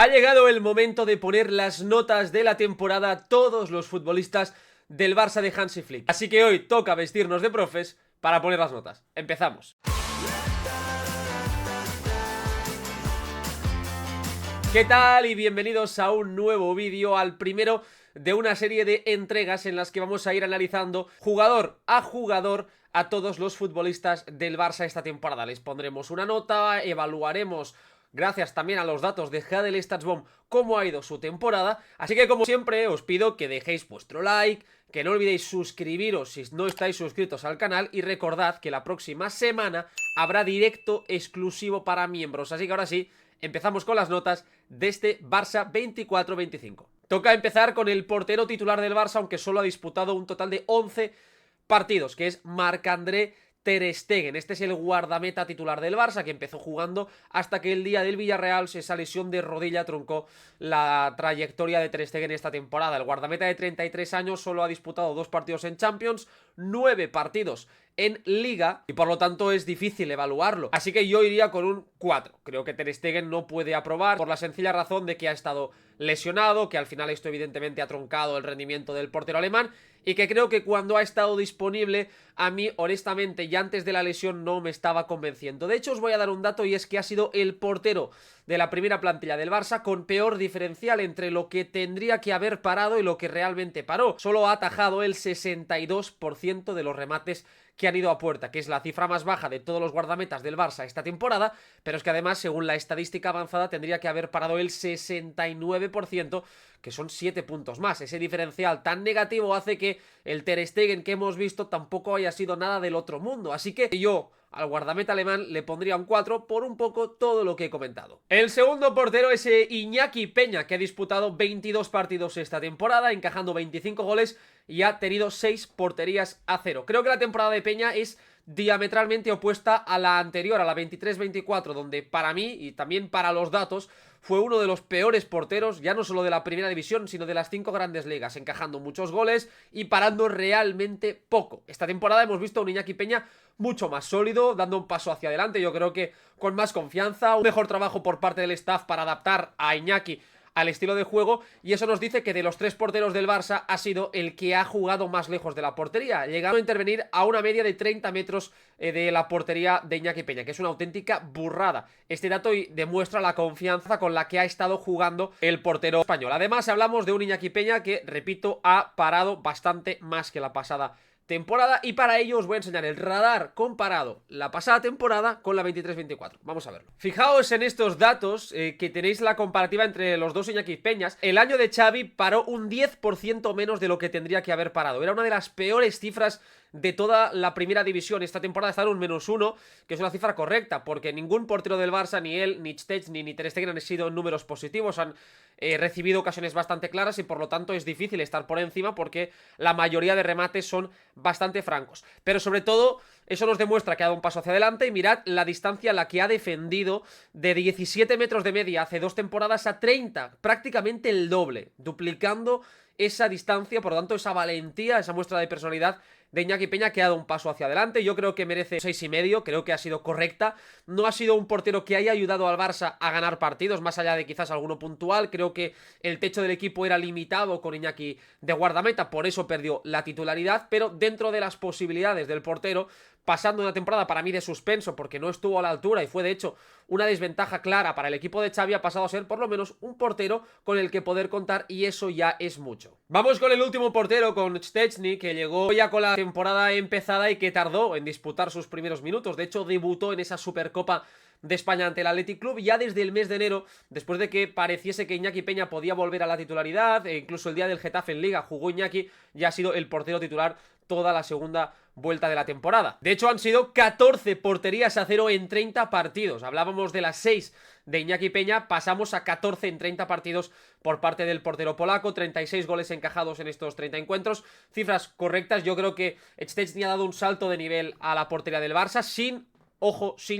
Ha llegado el momento de poner las notas de la temporada a todos los futbolistas del Barça de Hansi Flick. Así que hoy toca vestirnos de profes para poner las notas. Empezamos. ¿Qué tal? Y bienvenidos a un nuevo vídeo, al primero de una serie de entregas en las que vamos a ir analizando jugador a todos los futbolistas del Barça esta temporada. Les pondremos una nota, evaluaremos, gracias también a los datos de Hadel Statsbomb, cómo ha ido su temporada. Así que, como siempre, os pido que dejéis vuestro like, que no olvidéis suscribiros si no estáis suscritos al canal, y recordad que la próxima semana habrá directo exclusivo para miembros. Así que ahora sí, empezamos con las notas de este Barça 24-25. Toca empezar con el portero titular del Barça, aunque solo ha disputado un total de 11 partidos, que es Marc-André Ter Stegen. Este es el guardameta titular del Barça, que empezó jugando hasta que el día del Villarreal esa lesión de rodilla truncó la trayectoria de Ter Stegen esta temporada. El guardameta de 33 años solo ha disputado 2 partidos en Champions, 9 partidos en Liga, y por lo tanto es difícil evaluarlo. Así que yo iría con un 4. Creo que Ter Stegen no puede aprobar por la sencilla razón de que ha estado lesionado, que al final esto evidentemente ha truncado el rendimiento del portero alemán, y que creo que cuando ha estado disponible, a mí honestamente ya antes de la lesión no me estaba convenciendo. De hecho, os voy a dar un dato, y es que ha sido el portero de la primera plantilla del Barça con peor diferencial entre lo que tendría que haber parado y lo que realmente paró. Solo ha atajado el 62% de los remates que han ido a puerta, que es la cifra más baja de todos los guardametas del Barça esta temporada, pero es que además, según la estadística avanzada, tendría que haber parado el 69%, que son 7 puntos más. Ese diferencial tan negativo hace que el Ter Stegen que hemos visto tampoco haya sido nada del otro mundo. Así que yo al guardameta alemán le pondría un 4 por un poco todo lo que he comentado. El segundo portero es Iñaki Peña, que ha disputado 22 partidos esta temporada, encajando 25 goles y ha tenido 6 porterías a 0. Creo que la temporada de Peña es diametralmente opuesta a la anterior, a la 23-24, donde para mí y también para los datos fue uno de los peores porteros, ya no solo de la primera división, sino de las 5 grandes ligas, encajando muchos goles y parando realmente poco. Esta temporada hemos visto a un Iñaki Peña mucho más sólido, dando un paso hacia adelante, yo creo que con más confianza, un mejor trabajo por parte del staff para adaptar a Iñaki al estilo de juego, y eso nos dice que de los 3 porteros del Barça ha sido el que ha jugado más lejos de la portería, llegando a intervenir a una media de 30 metros de la portería de Iñaki Peña, que es una auténtica burrada. Este dato demuestra la confianza con la que ha estado jugando el portero español. Además, hablamos de un Iñaki Peña que, repito, ha parado bastante más que la pasada temporada, y para ello os voy a enseñar el radar comparado la pasada temporada con la 23-24. Vamos a verlo. Fijaos en estos datos, que tenéis la comparativa entre los dos Iñaki Peñas. El año de Xavi paró un 10% menos de lo que tendría que haber parado. Era una de las peores cifras de toda la primera división. Esta temporada está en un -1, que es una cifra correcta, porque ningún portero del Barça, ni él, ni Szczęsny, ni Ter Stegen han sido en números positivos, han recibido ocasiones bastante claras, y por lo tanto es difícil estar por encima porque la mayoría de remates son bastante francos. Pero sobre todo, eso nos demuestra que ha dado un paso hacia adelante, y mirad la distancia a la que ha defendido, de 17 metros de media hace 2 temporadas a 30, prácticamente el doble, duplicando esa distancia. Por lo tanto, esa valentía, esa muestra de personalidad de Iñaki Peña, que ha dado un paso hacia adelante. Yo creo que merece 6,5, creo que ha sido correcta. No ha sido un portero que haya ayudado al Barça a ganar partidos, más allá de quizás alguno puntual. Creo que el techo del equipo era limitado con Iñaki de guardameta, por eso perdió la titularidad, pero dentro de las posibilidades del portero, pasando una temporada para mí de suspenso porque no estuvo a la altura y fue de hecho una desventaja clara para el equipo de Xavi, ha pasado a ser por lo menos un portero con el que poder contar, y eso ya es mucho. Vamos con el último portero, con Szczęsny, que llegó ya con la temporada empezada y que tardó en disputar sus primeros minutos. De hecho, debutó en esa Supercopa de España ante el Athletic Club ya desde el mes de enero, después de que pareciese que Iñaki Peña podía volver a la titularidad. Incluso el día del Getafe en Liga jugó Iñaki, ya ha sido el portero titular toda la segunda vuelta de la temporada. De hecho, han sido 14 porterías a 0 en 30 partidos. Hablábamos de las 6 de Iñaki Peña, pasamos a 14 en 30 partidos por parte del portero polaco, 36 goles encajados en estos 30 encuentros, cifras correctas. Yo creo que Szczęsny ha dado un salto de nivel a la portería del Barça, sin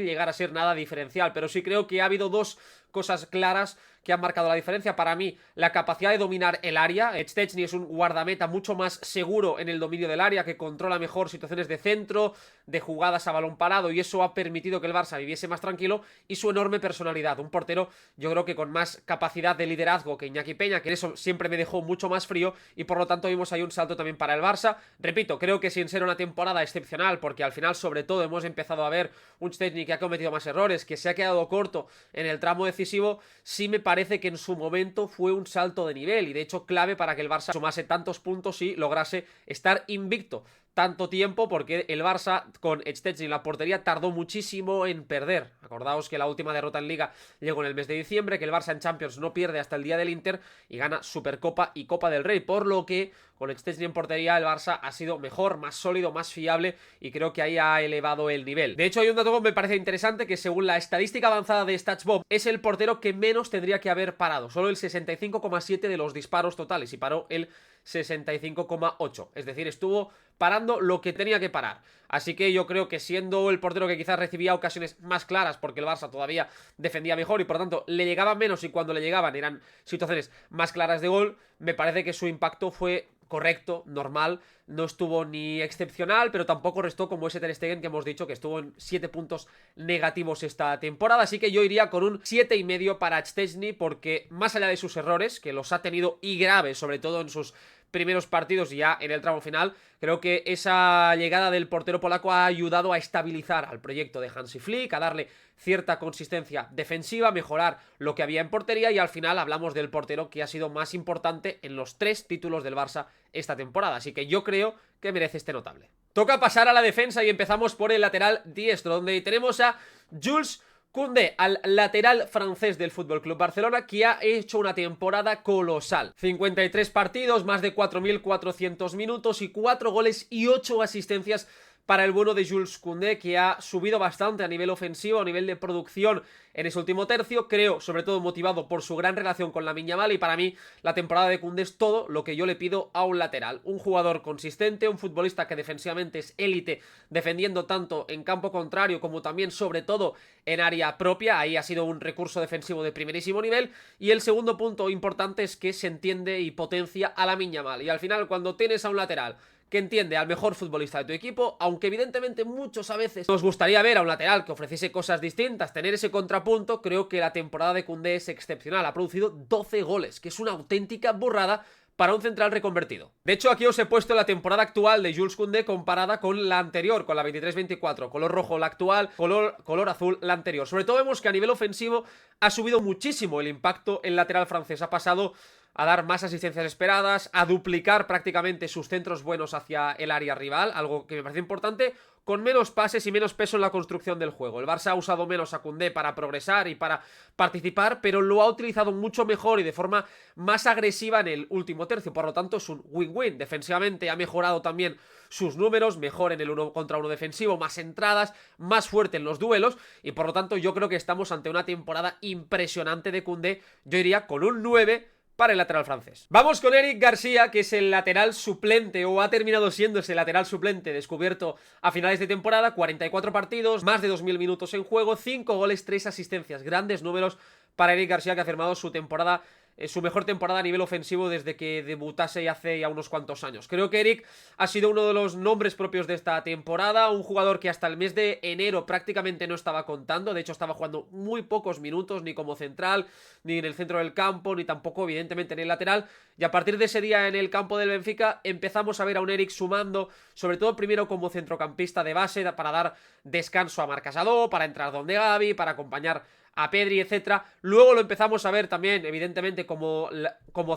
llegar a ser nada diferencial, pero sí creo que ha habido 2 cosas claras que han marcado la diferencia. Para mí, la capacidad de dominar el área. Szczęsny es un guardameta mucho más seguro en el dominio del área, que controla mejor situaciones de centro, de jugadas a balón parado, y eso ha permitido que el Barça viviese más tranquilo, y su enorme personalidad. Un portero, yo creo que con más capacidad de liderazgo que Iñaki Peña, que en eso siempre me dejó mucho más frío, y por lo tanto vimos ahí un salto también para el Barça. Repito, creo que sin ser una temporada excepcional, porque al final sobre todo hemos empezado a ver un Szczęsny que ha cometido más errores, que se ha quedado corto en el tramo decisivo, sí me parece que en su momento fue un salto de nivel, y de hecho clave para que el Barça sumase tantos puntos y lograse estar invicto tanto tiempo, porque el Barça con Szczęsny en la portería tardó muchísimo en perder. Acordaos que la última derrota en Liga llegó en el mes de diciembre, que el Barça en Champions no pierde hasta el día del Inter y gana Supercopa y Copa del Rey, por lo que con Szczęsny en portería el Barça ha sido mejor, más sólido, más fiable, y creo que ahí ha elevado el nivel. De hecho, hay un dato que me parece interesante, que según la estadística avanzada de StatsBomb, es el portero que menos tendría que haber parado, solo el 65,7 de los disparos totales, y paró el 65,8, es decir, estuvo parando lo que tenía que parar. Así que yo creo que siendo el portero que quizás recibía ocasiones más claras, porque el Barça todavía defendía mejor y por tanto le llegaban menos, y cuando le llegaban eran situaciones más claras de gol, me parece que su impacto fue correcto, normal, no estuvo ni excepcional, pero tampoco restó como ese Ter Stegen que hemos dicho que estuvo en 7 puntos negativos esta temporada. Así que yo iría con un 7,5 para Szczęsny, porque más allá de sus errores, que los ha tenido y graves, sobre todo en sus primeros partidos y ya en el tramo final, creo que esa llegada del portero polaco ha ayudado a estabilizar al proyecto de Hansi Flick, a darle cierta consistencia defensiva, mejorar lo que había en portería, y al final hablamos del portero que ha sido más importante en los 3 títulos del Barça esta temporada, así que yo creo que merece este notable. Toca pasar a la defensa y empezamos por el lateral diestro, donde tenemos a Jules Koundé, al lateral francés del FC Barcelona, que ha hecho una temporada colosal. 53 partidos, más de 4.400 minutos y 4 goles y 8 asistencias para el bueno de Jules Koundé, que ha subido bastante a nivel ofensivo, a nivel de producción en ese último tercio, creo, sobre todo motivado por su gran relación con Lamine Yamal, y para mí la temporada de Koundé es todo lo que yo le pido a un lateral. Un jugador consistente, un futbolista que defensivamente es élite, defendiendo tanto en campo contrario como también, sobre todo, en área propia. Ahí ha sido un recurso defensivo de primerísimo nivel, y el segundo punto importante es que se entiende y potencia a Lamine Yamal, y al final cuando tienes a un lateral que entiende al mejor futbolista de tu equipo, aunque evidentemente muchos a veces nos gustaría ver a un lateral que ofreciese cosas distintas, tener ese contrapunto, creo que la temporada de Koundé es excepcional. Ha producido 12 goles, que es una auténtica burrada para un central reconvertido. De hecho, aquí os he puesto la temporada actual de Jules Koundé comparada con la anterior, con la 23-24, color rojo la actual, color azul la anterior. Sobre todo vemos que a nivel ofensivo ha subido muchísimo el impacto el lateral francés, ha pasado a dar más asistencias esperadas, a duplicar prácticamente sus centros buenos hacia el área rival, algo que me parece importante, con menos pases y menos peso en la construcción del juego. El Barça ha usado menos a Koundé para progresar y para participar, pero lo ha utilizado mucho mejor y de forma más agresiva en el último tercio, por lo tanto es un win-win. Defensivamente ha mejorado también sus números, mejor en el 1 contra 1 defensivo, más entradas, más fuerte en los duelos, y por lo tanto yo creo que estamos ante una temporada impresionante de Koundé. Yo iría con un 9 para el lateral francés. Vamos con Eric García, que es el lateral suplente, o ha terminado siendo ese lateral suplente descubierto a finales de temporada. 44 partidos, más de 2.000 minutos en juego, 5 goles, 3 asistencias. Grandes números para Eric García, que ha firmado su temporada, su mejor temporada a nivel ofensivo desde que debutase hace ya unos cuantos años. Creo que Eric ha sido uno de los nombres propios de esta temporada, un jugador que hasta el mes de enero prácticamente no estaba contando, de hecho estaba jugando muy pocos minutos, ni como central, ni en el centro del campo, ni tampoco evidentemente en el lateral, y a partir de ese día en el campo del Benfica empezamos a ver a un Eric sumando, sobre todo primero como centrocampista de base, para dar descanso a Marc Casadó, para entrar donde Gavi, para acompañar a Pedri, etcétera. Luego lo empezamos a ver también, evidentemente, como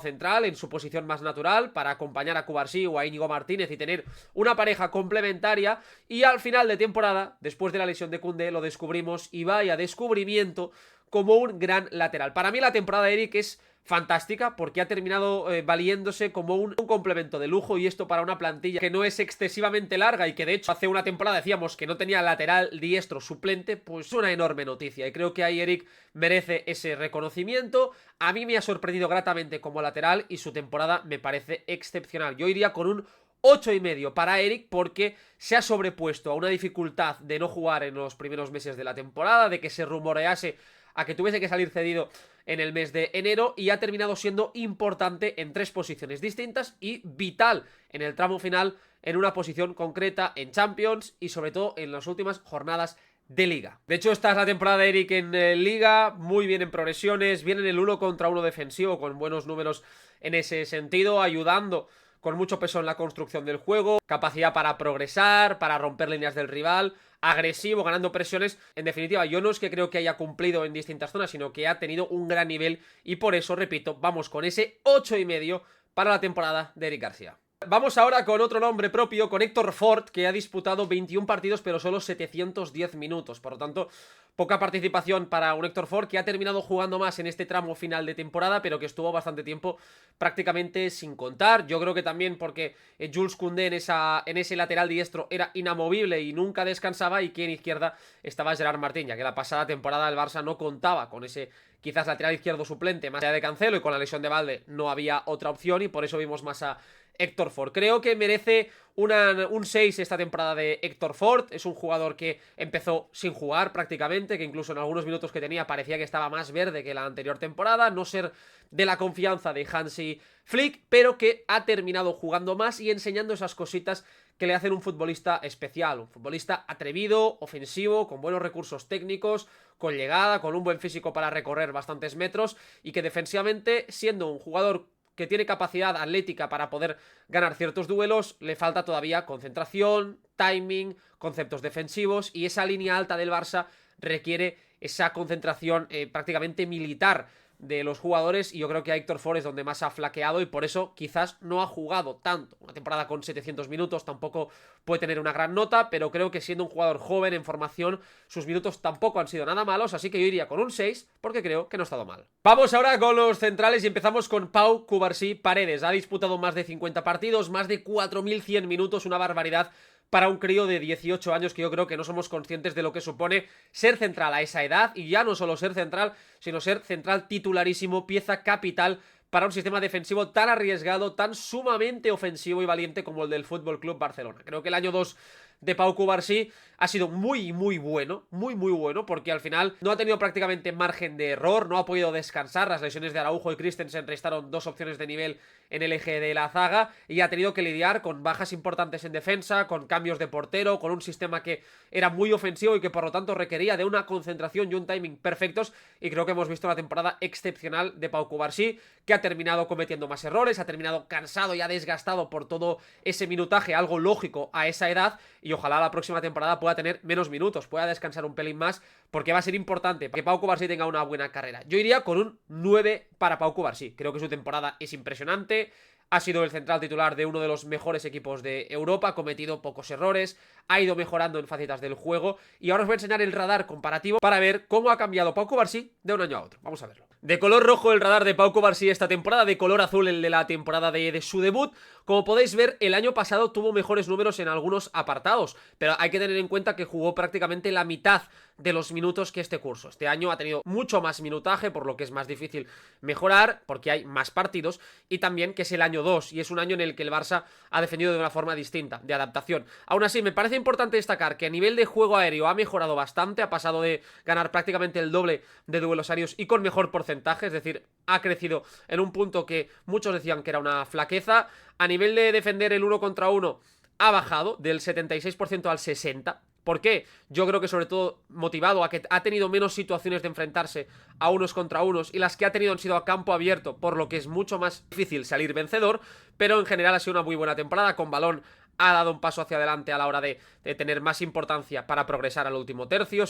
central, en su posición más natural, para acompañar a Cubarsí o a Íñigo Martínez y tener una pareja complementaria. Y al final de temporada, después de la lesión de Koundé, lo descubrimos, y vaya descubrimiento, como un gran lateral. Para mí la temporada de Eric es fantástica, porque ha terminado valiéndose como un complemento de lujo, y esto para una plantilla que no es excesivamente larga y que de hecho hace una temporada decíamos que no tenía lateral diestro suplente, pues una enorme noticia, y creo que ahí Eric merece ese reconocimiento. A mí me ha sorprendido gratamente como lateral y su temporada me parece excepcional. Yo iría con un 8,5 para Eric, porque se ha sobrepuesto a una dificultad de no jugar en los primeros meses de la temporada, de que se rumorease a que tuviese que salir cedido en el mes de enero y ha terminado siendo importante en 3 posiciones distintas y vital en el tramo final en una posición concreta en Champions y sobre todo en las últimas jornadas de Liga. De hecho, esta es la temporada de Eric en Liga, muy bien en progresiones, bien en el 1 contra 1 defensivo, con buenos números en ese sentido, ayudando con mucho peso en la construcción del juego, capacidad para progresar, para romper líneas del rival, agresivo, ganando presiones. En definitiva, yo no es que creo que haya cumplido en distintas zonas, sino que ha tenido un gran nivel y por eso, repito, vamos con ese 8,5 para la temporada de Eric García. Vamos ahora con otro nombre propio, con Héctor Fort, que ha disputado 21 partidos pero solo 710 minutos, por lo tanto, poca participación para un Héctor Fort que ha terminado jugando más en este tramo final de temporada, pero que estuvo bastante tiempo prácticamente sin contar. Yo creo que también porque Jules Koundé en ese lateral diestro era inamovible y nunca descansaba, y que en izquierda estaba Gerard Martín, ya que la pasada temporada el Barça no contaba con ese quizás lateral izquierdo suplente más allá de Cancelo, y con la lesión de Valde no había otra opción y por eso vimos más a Héctor Fort. Creo que merece un 6 esta temporada de Héctor Fort. Es un jugador que empezó sin jugar prácticamente, que incluso en algunos minutos que tenía parecía que estaba más verde que la anterior temporada, no ser de la confianza de Hansi Flick, pero que ha terminado jugando más y enseñando esas cositas que le hacen un futbolista especial, un futbolista atrevido, ofensivo, con buenos recursos técnicos, con llegada, con un buen físico para recorrer bastantes metros, y que defensivamente, siendo un jugador que tiene capacidad atlética para poder ganar ciertos duelos, le falta todavía concentración, timing, conceptos defensivos, y esa línea alta del Barça requiere esa concentración prácticamente militar de los jugadores, y yo creo que a Héctor Fort es donde más ha flaqueado y por eso quizás no ha jugado tanto. Una temporada con 700 minutos tampoco puede tener una gran nota, pero creo que siendo un jugador joven en formación, sus minutos tampoco han sido nada malos, así que yo iría con un 6 porque creo que no ha estado mal. Vamos ahora con los centrales y empezamos con Pau Cubarsí Paredes. Ha disputado más de 50 partidos, más de 4.100 minutos, una barbaridad para un crío de 18 años, que yo creo que no somos conscientes de lo que supone ser central a esa edad, y ya no solo ser central, sino ser central titularísimo, pieza capital para un sistema defensivo tan arriesgado, tan sumamente ofensivo y valiente como el del Fútbol Club Barcelona. Creo que el año 2 de Pau Cubarsí ha sido muy bueno, muy bueno, porque al final no ha tenido prácticamente margen de error, no ha podido descansar. Las lesiones de Araujo y Christensen restaron 2 opciones de nivel en el eje de la zaga, y ha tenido que lidiar con bajas importantes en defensa, con cambios de portero, con un sistema que era muy ofensivo y que por lo tanto requería de una concentración y un timing perfectos, y creo que hemos visto una temporada excepcional de Pau Cubarsí, que ha terminado cometiendo más errores, ha terminado cansado y ha desgastado por todo ese minutaje, algo lógico a esa edad, y ojalá la próxima temporada pueda tener menos minutos, pueda descansar un pelín más, porque va a ser importante que Pau Cubarsí tenga una buena carrera. Yo iría con un 9 para Pau Cubarsí. Creo que su temporada es impresionante. Ha sido el central titular de uno de los mejores equipos de Europa, ha cometido pocos errores, ha ido mejorando en facetas del juego, y ahora os voy a enseñar el radar comparativo para ver cómo ha cambiado Pau Cubarsí de un año a otro. Vamos a verlo. De color rojo el radar de Pau Cubarsí esta temporada, de color azul el de la temporada de su debut. Como podéis ver, el año pasado tuvo mejores números en algunos apartados, pero hay que tener en cuenta que jugó prácticamente la mitad de los minutos que este curso. Este año ha tenido mucho más minutaje, por lo que es más difícil mejorar, porque hay más partidos, y también que es el año 2, y es un año en el que el Barça ha defendido de una forma distinta, de adaptación. Aún así, me parece importante destacar que a nivel de juego aéreo ha mejorado bastante, ha pasado de ganar prácticamente el doble de duelos aéreos y con mejor porcentaje, es decir, ha crecido en un punto que muchos decían que era una flaqueza. A nivel de defender el 1 contra 1 ha bajado del 76% al 60%. ¿Por qué? Yo creo que sobre todo motivado a que ha tenido menos situaciones de enfrentarse a unos contra unos, y las que ha tenido han sido a campo abierto, por lo que es mucho más difícil salir vencedor, pero en general ha sido una muy buena temporada. Con balón ha dado un paso hacia adelante a la hora de tener más importancia para progresar al último tercio,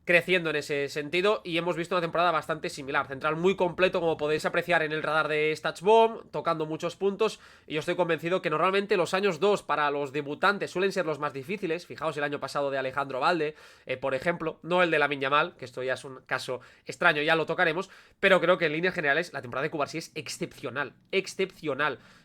creciendo en ese sentido, y hemos visto una temporada bastante similar. Central muy completo, como podéis apreciar en el radar de StatsBomb, tocando muchos puntos, y yo estoy convencido que normalmente los años 2 para los debutantes suelen ser los más difíciles. Fijaos el año pasado de Alejandro Valde, por ejemplo, no el de Lamine Yamal, que esto ya es un caso extraño, ya lo tocaremos, pero creo que en líneas generales la temporada de Cubarsí es excepcional,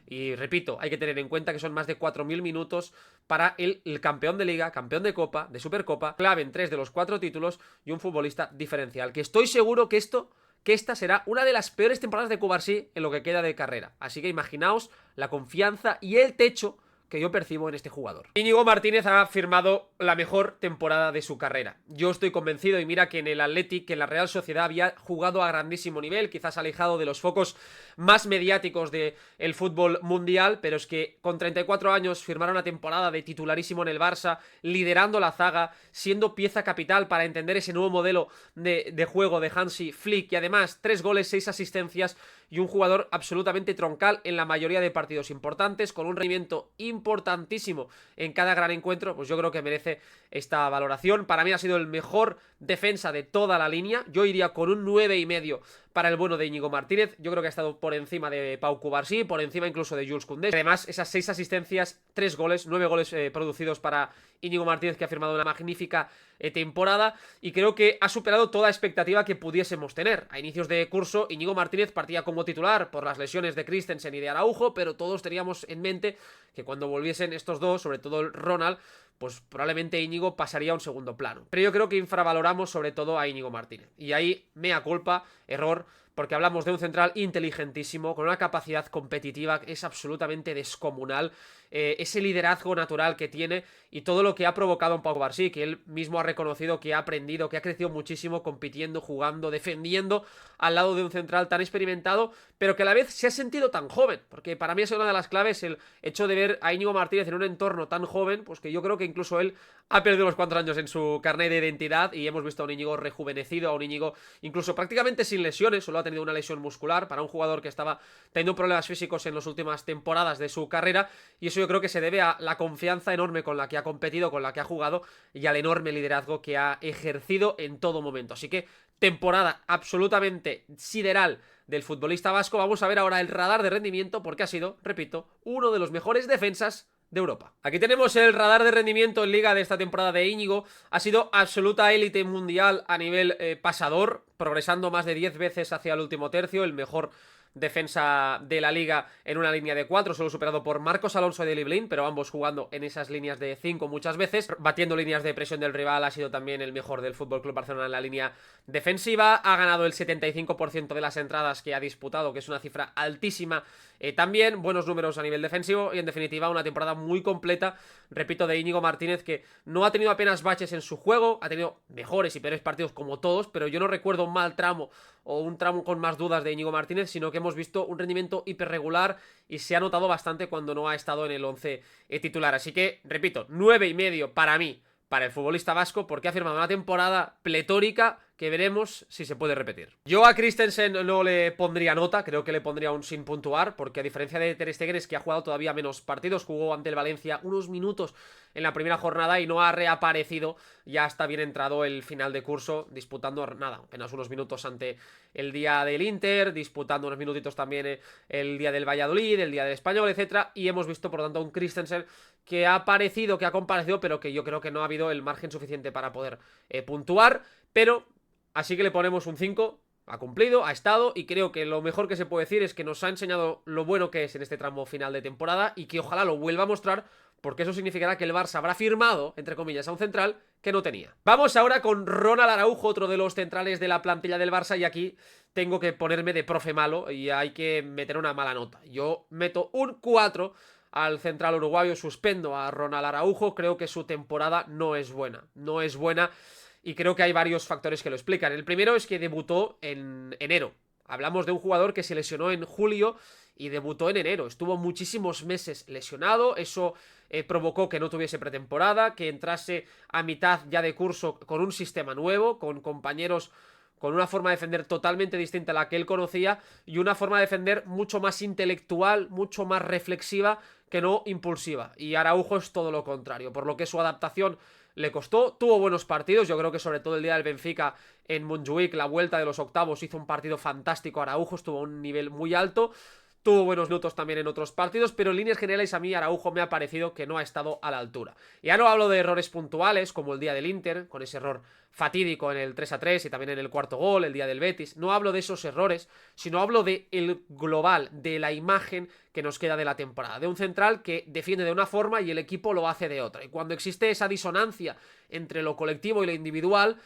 y repito, hay que tener en cuenta que son más de 4.000 minutos para el campeón de Liga, campeón de Copa, de Supercopa, clave en 3 de los 4 títulos, y un futbolista diferencial, que estoy seguro que esta será una de las peores temporadas de Cubarsí en lo que queda de carrera. Así que imaginaos la confianza y el techo que yo percibo en este jugador. Íñigo Martínez ha firmado la mejor temporada de su carrera. Yo estoy convencido, y mira que en el Athletic, que en la Real Sociedad había jugado a grandísimo nivel, quizás alejado de los focos más mediáticos del fútbol mundial, pero es que con 34 años firmar una temporada de titularísimo en el Barça, liderando la zaga, siendo pieza capital para entender ese nuevo modelo de juego de Hansi Flick, y además 3 goles, 6 asistencias y un jugador absolutamente troncal en la mayoría de partidos importantes, con un rendimiento importantísimo en cada gran encuentro, pues yo creo que merece esta valoración. Para mí ha sido el mejor defensa de toda la línea. Yo iría con un 9,5 para el bueno de Íñigo Martínez. Yo creo que ha estado por encima de Pau Cubarsí, por encima incluso de Jules Koundé. Además, esas 6 asistencias, 3 goles, 9 goles producidos para Íñigo Martínez, que ha firmado una magnífica temporada, y creo que ha superado toda expectativa que pudiésemos tener. A inicios de curso, Íñigo Martínez partía como titular por las lesiones de Christensen y de Araujo, pero todos teníamos en mente que cuando volviesen estos dos, sobre todo el Ronald, pues probablemente Íñigo pasaría a un segundo plano. Pero yo creo que infravaloramos sobre todo a Íñigo Martínez. Y ahí, mea culpa, error, porque hablamos de un central inteligentísimo, con una capacidad competitiva que es absolutamente descomunal, ese liderazgo natural que tiene y todo lo que ha provocado en Pau Cubarsí, que él mismo ha reconocido que ha aprendido, que ha crecido muchísimo compitiendo, jugando, defendiendo al lado de un central tan experimentado, pero que a la vez se ha sentido tan joven, porque para mí es una de las claves el hecho de ver a Íñigo Martínez en un entorno tan joven, pues que yo creo que incluso él ha perdido unos cuantos años en su carnet de identidad, y hemos visto a un Íñigo rejuvenecido, a un Íñigo incluso prácticamente sin lesiones, solo ha tenido una lesión muscular, para un jugador que estaba teniendo problemas físicos en las últimas temporadas de su carrera, y eso yo creo que se debe a la confianza enorme con la que ha competido, con la que ha jugado, y al enorme liderazgo que ha ejercido en todo momento. Así que temporada absolutamente sideral del futbolista vasco. Vamos a ver ahora el radar de rendimiento, porque ha sido, repito, uno de los mejores defensas de Europa. Aquí tenemos el radar de rendimiento en Liga de esta temporada de Íñigo. Ha sido absoluta élite mundial a nivel pasador, progresando más de 10 veces hacia el último tercio, el mejor defensa de la liga en una línea de 4, solo superado por Marcos Alonso y Daley Blind, pero ambos jugando en esas líneas de 5 muchas veces, batiendo líneas de presión del rival. Ha sido también el mejor del FC Barcelona en la línea defensiva, ha ganado el 75% de las entradas que ha disputado, que es una cifra altísima. También buenos números a nivel defensivo, y en definitiva una temporada muy completa, repito, de Íñigo Martínez, que no ha tenido apenas baches en su juego, ha tenido mejores y peores partidos como todos, pero yo no recuerdo un mal tramo o un tramo con más dudas de Íñigo Martínez, sino que hemos visto un rendimiento hiperregular y se ha notado bastante cuando no ha estado en el 11 titular. Así que, repito, 9,5 para mí, para el futbolista vasco, porque ha firmado una temporada pletórica que veremos si se puede repetir. Yo a Christensen no le pondría nota, creo que le pondría un sin puntuar, porque a diferencia de Ter Stegen, es que ha jugado todavía menos partidos, jugó ante el Valencia unos minutos en la primera jornada y no ha reaparecido ya hasta bien entrado el final de curso, disputando nada, apenas unos minutos ante el día del Inter, disputando unos minutitos también el día del Valladolid, el día del Español, etcétera, y hemos visto por lo tanto un Christensen que ha aparecido, que ha comparecido, pero que yo creo que no ha habido el margen suficiente para poder puntuar, pero así que le ponemos un 5, ha cumplido, ha estado, y creo que lo mejor que se puede decir es que nos ha enseñado lo bueno que es en este tramo final de temporada, y que ojalá lo vuelva a mostrar, porque eso significará que el Barça habrá firmado, entre comillas, a un central que no tenía. Vamos ahora con Ronald Araujo, otro de los centrales de la plantilla del Barça, y aquí tengo que ponerme de profe malo y hay que meter una mala nota. Yo meto un 4 al central uruguayo, suspendo a Ronald Araujo, creo que su temporada no es buena, y creo que hay varios factores que lo explican. El primero es que debutó en enero. Hablamos de un jugador que se lesionó en julio y debutó en enero. Estuvo muchísimos meses lesionado. Eso provocó que no tuviese pretemporada, que entrase a mitad ya de curso con un sistema nuevo, con compañeros con una forma de defender totalmente distinta a la que él conocía, y una forma de defender mucho más intelectual, mucho más reflexiva que no impulsiva. Y Araujo es todo lo contrario, por lo que su adaptación le costó. Tuvo buenos partidos, yo creo que sobre todo el día del Benfica en Montjuic, la vuelta de los octavos, hizo un partido fantástico. Araujo estuvo a un nivel muy alto, tuvo buenos minutos también en otros partidos, pero en líneas generales a mí Araujo me ha parecido que no ha estado a la altura. Ya no hablo de errores puntuales, como el día del Inter, con ese error fatídico en el 3-3 y también en el cuarto gol, el día del Betis. No hablo de esos errores, sino hablo del global, de la imagen que nos queda de la temporada, de un central que defiende de una forma y el equipo lo hace de otra. Y cuando existe esa disonancia entre lo colectivo y lo individual,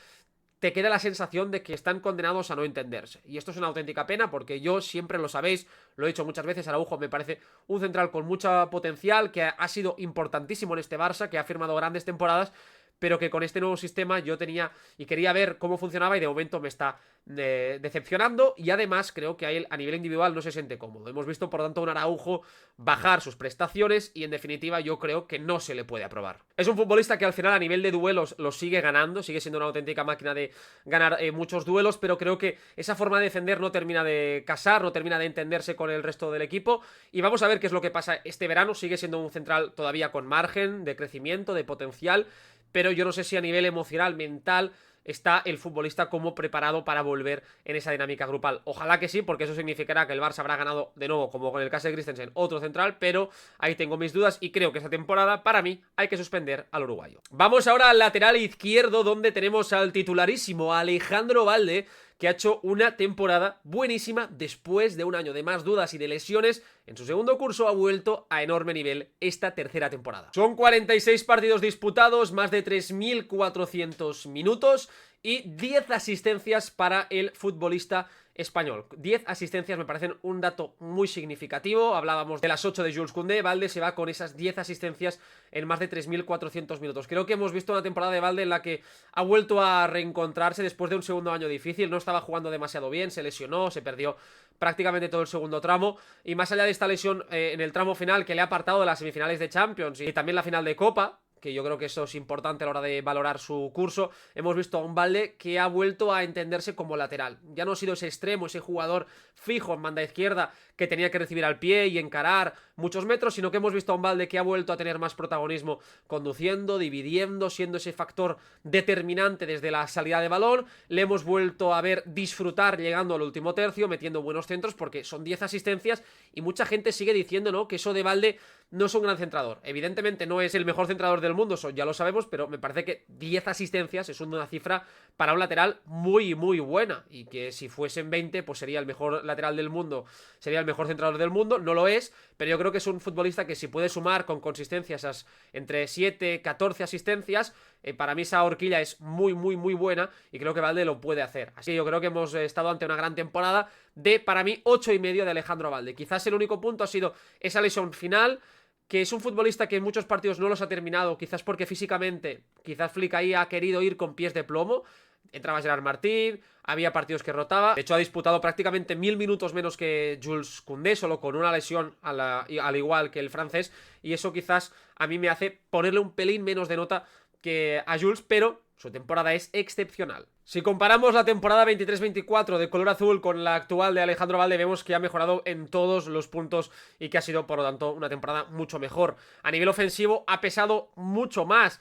te queda la sensación de que están condenados a no entenderse. Y esto es una auténtica pena porque yo, siempre lo sabéis, lo he dicho muchas veces, Araujo me parece un central con mucho potencial, que ha sido importantísimo en este Barça, que ha firmado grandes temporadas, pero que con este nuevo sistema yo tenía y quería ver cómo funcionaba y de momento me está decepcionando, y además creo que a él a nivel individual no se siente cómodo. Hemos visto por tanto un Araujo bajar sus prestaciones y en definitiva yo creo que no se le puede aprobar. Es un futbolista que al final a nivel de duelos lo sigue ganando, sigue siendo una auténtica máquina de ganar muchos duelos, pero creo que esa forma de defender no termina de casar, no termina de entenderse con el resto del equipo, y vamos a ver qué es lo que pasa este verano. Sigue siendo un central todavía con margen de crecimiento, de potencial, pero yo no sé si a nivel emocional, mental, está el futbolista como preparado para volver en esa dinámica grupal. Ojalá que sí, porque eso significará que el Barça habrá ganado de nuevo, como con el caso de Christensen, otro central, pero ahí tengo mis dudas y creo que esta temporada, para mí, hay que suspender al uruguayo. Vamos ahora al lateral izquierdo, donde tenemos al titularísimo Alejandro Balde, que ha hecho una temporada buenísima después de un año de más dudas y de lesiones. En su segundo curso ha vuelto a enorme nivel esta tercera temporada. Son 46 partidos disputados, más de 3.400 minutos y 10 asistencias para el futbolista español. 10 asistencias me parecen un dato muy significativo. Hablábamos de las 8 de Jules Koundé. Balde se va con esas 10 asistencias en más de 3.400 minutos. Creo que hemos visto una temporada de Balde en la que ha vuelto a reencontrarse después de un segundo año difícil. No estaba jugando demasiado bien, se lesionó, se perdió prácticamente todo el segundo tramo, y más allá de esta lesión en el tramo final que le ha apartado de las semifinales de Champions y también la final de Copa, que yo creo que eso es importante a la hora de valorar su curso, hemos visto a un Balde que ha vuelto a entenderse como lateral. Ya no ha sido ese extremo, ese jugador fijo en banda izquierda que tenía que recibir al pie y encarar muchos metros, sino que hemos visto a un Balde que ha vuelto a tener más protagonismo conduciendo, dividiendo, siendo ese factor determinante desde la salida de balón. Le hemos vuelto a ver disfrutar llegando al último tercio, metiendo buenos centros, porque son 10 asistencias y mucha gente sigue diciendo, ¿no?, que eso de Balde no es un gran centrador. Evidentemente no es el mejor centrador del mundo, eso ya lo sabemos, pero me parece que 10 asistencias es una cifra para un lateral muy, muy buena, y que si fuesen 20, pues sería el mejor lateral del mundo, sería el mejor centrador del mundo. No lo es, pero yo creo que es un futbolista que si puede sumar con consistencia esas entre 7, 14 asistencias, para mí esa horquilla es muy, muy, muy buena, y creo que Balde lo puede hacer. Así que yo creo que hemos estado ante una gran temporada de, para mí, 8,5 de Alejandro Balde. Quizás el único punto ha sido esa lesión final, que es un futbolista que en muchos partidos no los ha terminado, quizás porque físicamente, quizás Flick ahí ha querido ir con pies de plomo. Entraba Gerard Martín, había partidos que rotaba. De hecho, ha disputado prácticamente 1000 minutos menos que Jules Koundé, solo con una lesión al igual que el francés. Y eso quizás a mí me hace ponerle un pelín menos de nota que a Jules, pero su temporada es excepcional. Si comparamos la temporada 23-24 de color azul con la actual de Alejandro Balde, vemos que ha mejorado en todos los puntos y que ha sido, por lo tanto, una temporada mucho mejor. A nivel ofensivo ha pesado mucho más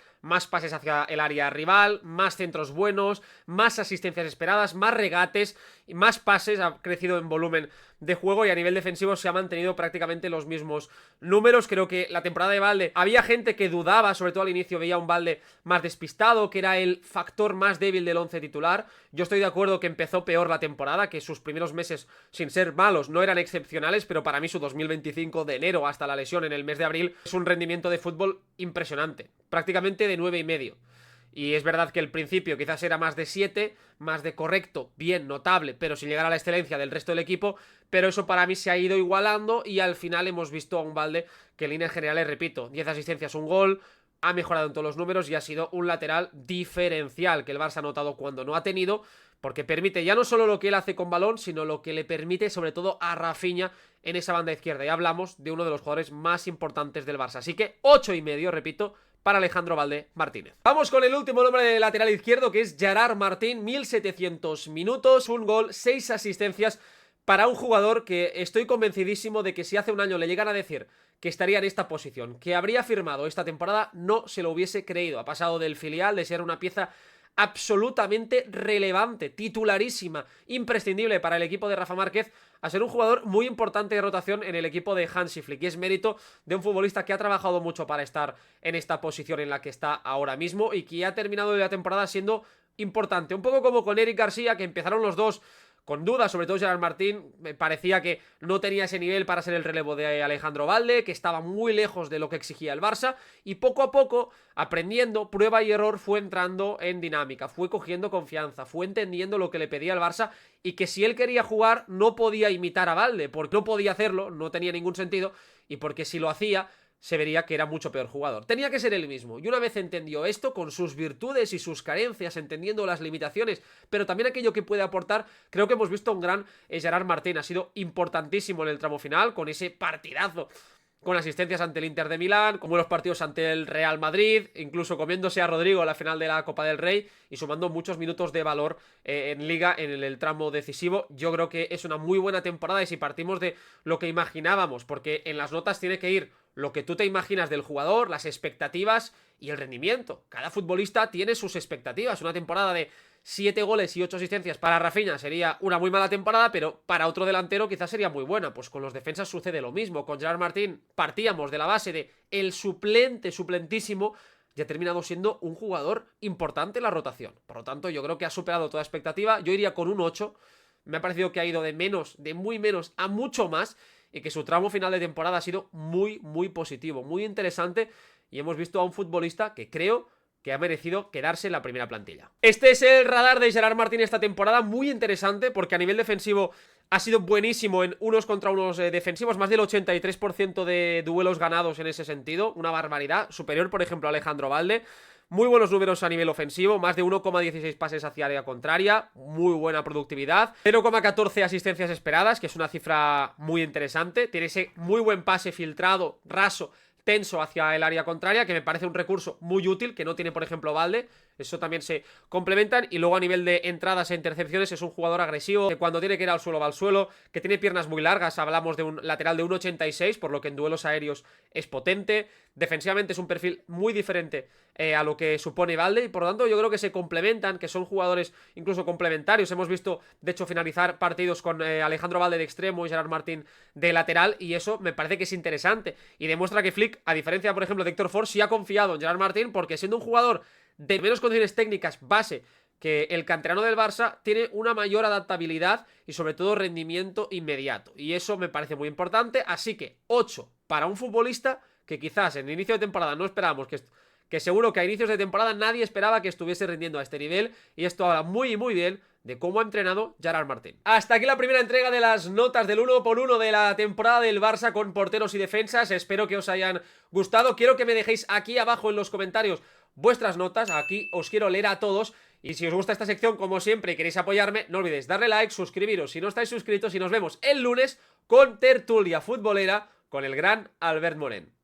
pases hacia el área rival, más centros buenos, más asistencias esperadas, más regates y más pases. Ha crecido en volumen de juego, y a nivel defensivo se ha mantenido prácticamente los mismos números. Creo que la temporada de Balde, había gente que dudaba, sobre todo al inicio veía un Balde más despistado, que era el factor más débil del once titular. Yo estoy de acuerdo que empezó peor la temporada, que sus primeros meses, sin ser malos, no eran excepcionales, pero para mí su 2025 de enero hasta la lesión en el mes de abril es un rendimiento de fútbol impresionante, prácticamente de 9,5. Y es verdad que el principio quizás era más de 7, más de correcto, bien, notable, pero sin llegar a la excelencia del resto del equipo, pero eso para mí se ha ido igualando, y al final hemos visto a un Balde que en líneas generales, repito, 10 asistencias, un gol, ha mejorado en todos los números y ha sido un lateral diferencial que el Barça ha notado cuando no ha tenido, porque permite ya no solo lo que él hace con balón, sino lo que le permite sobre todo a Rafinha en esa banda izquierda. Y hablamos de uno de los jugadores más importantes del Barça. Así que 8,5, repito, para Alejandro Balde Martínez. Vamos con el último nombre de lateral izquierdo, que es Gerard Martín. 1700 minutos, un gol, 6 asistencias para un jugador que estoy convencidísimo de que si hace un año le llegan a decir que estaría en esta posición, que habría firmado esta temporada, no se lo hubiese creído. Ha pasado del filial de ser una pieza absolutamente relevante, titularísima, imprescindible para el equipo de Rafa Márquez, a ser un jugador muy importante de rotación en el equipo de Hansi Flick. Y es mérito de un futbolista que ha trabajado mucho para estar en esta posición en la que está ahora mismo, y que ha terminado la temporada siendo importante. Un poco como con Eric García, que empezaron los dos con dudas, sobre todo Gerard Martín, me parecía que no tenía ese nivel para ser el relevo de Alejandro Valde, que estaba muy lejos de lo que exigía el Barça, y poco a poco, aprendiendo, prueba y error, fue entrando en dinámica, fue cogiendo confianza, fue entendiendo lo que le pedía el Barça, y que si él quería jugar no podía imitar a Valde, porque no podía hacerlo, no tenía ningún sentido, y porque si lo hacía se vería que era mucho peor jugador. Tenía que ser él mismo, y una vez entendió esto, con sus virtudes y sus carencias, entendiendo las limitaciones, pero también aquello que puede aportar, creo que hemos visto un gran Gerard Martín. Ha sido importantísimo en el tramo final, con ese partidazo, con asistencias ante el Inter de Milán, como los partidos ante el Real Madrid, incluso comiéndose a Rodrigo en la final de la Copa del Rey y sumando muchos minutos de valor en Liga en el tramo decisivo. Yo creo que es una muy buena temporada, y si partimos de lo que imaginábamos, porque en las notas tiene que ir lo que tú te imaginas del jugador, las expectativas y el rendimiento. Cada futbolista tiene sus expectativas. Una temporada de 7 goles y 8 asistencias para Rafinha sería una muy mala temporada, pero para otro delantero quizás sería muy buena. Pues con los defensas sucede lo mismo. Con Gerard Martín partíamos de la base de el suplentísimo, y ha terminado siendo un jugador importante en la rotación. Por lo tanto, yo creo que ha superado toda expectativa. Yo iría con un 8. Me ha parecido que ha ido de menos, de muy menos a mucho más, y que su tramo final de temporada ha sido muy, muy positivo, muy interesante, y hemos visto a un futbolista que creo que ha merecido quedarse en la primera plantilla. Este es el radar de Gerard Martín esta temporada, muy interesante, porque a nivel defensivo ha sido buenísimo en unos contra unos defensivos, más del 83% de duelos ganados en ese sentido, una barbaridad, superior por ejemplo a Alejandro Valde. Muy buenos números a nivel ofensivo, más de 1,16 pases hacia área contraria, muy buena productividad, 0,14 asistencias esperadas, que es una cifra muy interesante. Tiene ese muy buen pase filtrado, raso, tenso hacia el área contraria, que me parece un recurso muy útil, que no tiene por ejemplo Valde. Eso también se complementan. Y luego a nivel de entradas e intercepciones es un jugador agresivo, que cuando tiene que ir al suelo va al suelo, que tiene piernas muy largas. Hablamos de un lateral de 1,86, por lo que en duelos aéreos es potente. Defensivamente es un perfil muy diferente a lo que supone Valde, y por lo tanto yo creo que se complementan, que son jugadores incluso complementarios. Hemos visto de hecho finalizar partidos con Alejandro Valde de extremo y Gerard Martín de lateral, y eso me parece que es interesante y demuestra que Flick, a diferencia por ejemplo de Héctor Ford, sí ha confiado en Gerard Martín, porque siendo un jugador de menos condiciones técnicas base que el canterano del Barça, tiene una mayor adaptabilidad y sobre todo rendimiento inmediato, y eso me parece muy importante. Así que 8 para un futbolista que quizás en el inicio de temporada no esperábamos, que seguro que a inicios de temporada nadie esperaba que estuviese rindiendo a este nivel, y esto habla muy muy bien de cómo ha entrenado Gerard Martín. Hasta aquí la primera entrega de las notas del 1x1 de la temporada del Barça con porteros y defensas. Espero que os hayan gustado. Quiero que me dejéis aquí abajo en los comentarios vuestras notas, aquí os quiero leer a todos. Y si os gusta esta sección, como siempre, y queréis apoyarme, no olvidéis darle like, suscribiros si no estáis suscritos, y nos vemos el lunes con tertulia futbolera con el gran Albert Morén.